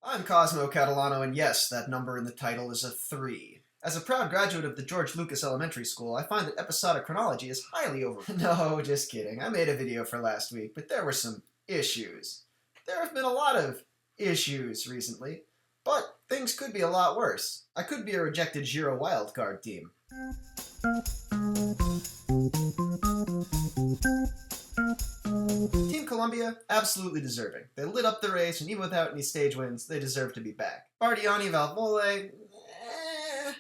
I'm Cosmo Catalano, and yes, that number in the title is a 3. As a proud graduate of the George Lucas Elementary School, I find that episodic chronology is highly over... No, just kidding. I made a video for last week, but there were some issues. There have been a lot of issues recently, but things could be a lot worse. I could be a rejected Giro wildcard team. Team Colombia, absolutely deserving. They lit up the race, and even without any stage wins, they deserve to be back. Bardiani Valvole,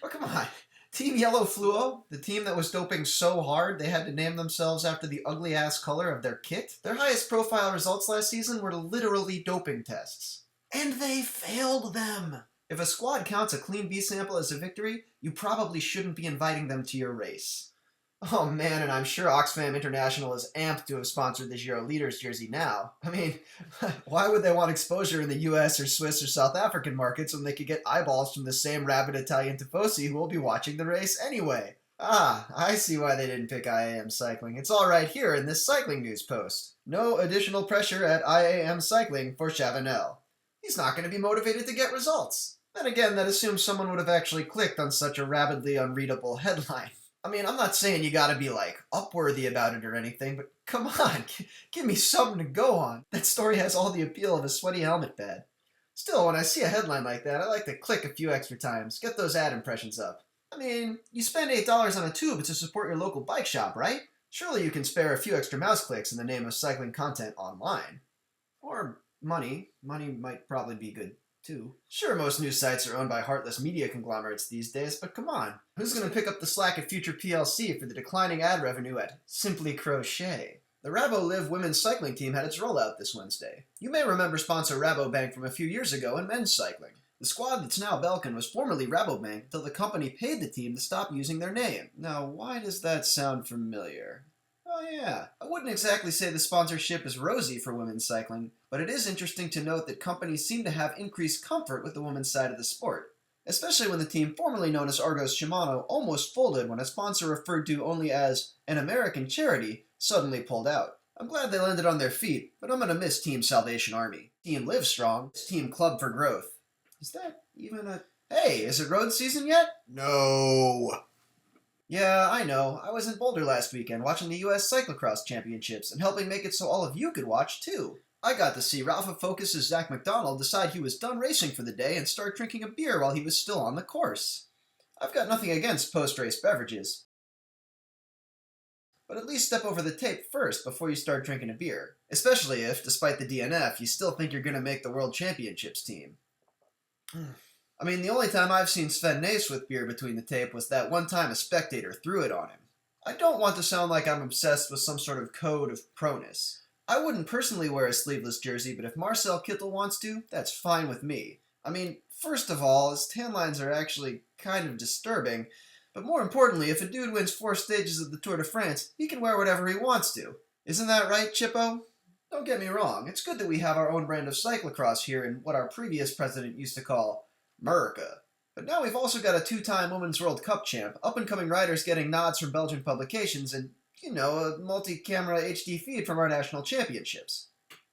oh come on. Team Yellow Fluo, the team that was doping so hard they had to name themselves after the ugly-ass color of their kit. Their highest profile results last season were literally doping tests. And they failed them! If a squad counts a clean B sample as a victory, you probably shouldn't be inviting them to your race. Oh man, and I'm sure Oxfam International is amped to have sponsored the Giro Leaders jersey now. I mean, why would they want exposure in the US or Swiss or South African markets when they could get eyeballs from the same rabid Italian tifosi who will be watching the race anyway? Ah, I see why they didn't pick IAM Cycling. It's all right here in this cycling news post. No additional pressure at IAM Cycling for Chavanel. He's not going to be motivated to get results. Then again, that assumes someone would have actually clicked on such a rabidly unreadable headline. I mean, I'm not saying you gotta be, upworthy about it or anything, but come on, give me something to go on. That story has all the appeal of a sweaty helmet pad. Still, when I see a headline like that, I like to click a few extra times, get those ad impressions up. I mean, you spend $8 on a tube to support your local bike shop, right? Surely you can spare a few extra mouse clicks in the name of cycling content online. Or money. Money might probably be good too. Sure, most news sites are owned by heartless media conglomerates these days, but come on. Who's going to pick up the slack at Future PLC for the declining ad revenue at Simply Crochet? The Rabo women's cycling team had its rollout this Wednesday. You may remember sponsor Rabobank from a few years ago in men's cycling. The squad that's now Belkin was formerly Rabobank until the company paid the team to stop using their name. Now, why does that sound familiar? Oh yeah, I wouldn't exactly say the sponsorship is rosy for women's cycling, but it is interesting to note that companies seem to have increased comfort with the women's side of the sport, especially when the team formerly known as Argos-Shimano almost folded when a sponsor referred to only as an American charity suddenly pulled out. I'm glad they landed on their feet, but I'm gonna miss Team Salvation Army. Team Live Strong, it's Team Club for Growth. Is that even a... Hey, is it road season yet? No! Yeah, I know. I was in Boulder last weekend watching the US Cyclocross Championships and helping make it so all of you could watch too. I got to see Ralph Focus's Zach McDonald decide he was done racing for the day and start drinking a beer while he was still on the course. I've got nothing against post-race beverages, but at least step over the tape first before you start drinking a beer. Especially if, despite the DNF, you still think you're going to make the World Championships team. I mean, the only time I've seen Sven Nys with beer between the tape was that one time a spectator threw it on him. I don't want to sound like I'm obsessed with some sort of code of proness. I wouldn't personally wear a sleeveless jersey, but if Marcel Kittel wants to, that's fine with me. I mean, first of all, his tan lines are actually kind of disturbing, but more importantly, if a dude wins 4 stages of the Tour de France, he can wear whatever he wants to. Isn't that right, Chippo? Don't get me wrong, it's good that we have our own brand of cyclocross here in what our previous president used to call America. But now we've also got a 2-time Women's World Cup champ, up-and-coming riders getting nods from Belgian publications, and, a multi-camera HD feed from our national championships.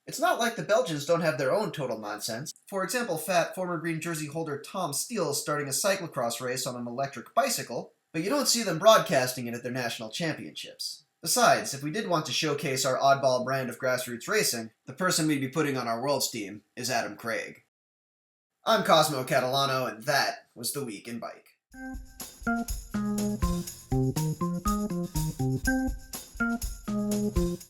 It's not like the Belgians don't have their own total nonsense. For example, fat former green jersey holder Tom Steele is starting a cyclocross race on an electric bicycle, but you don't see them broadcasting it at their national championships. Besides, if we did want to showcase our oddball brand of grassroots racing, the person we'd be putting on our world's team is Adam Craig. I'm Cosmo Catalano, and that was The Week in Bike.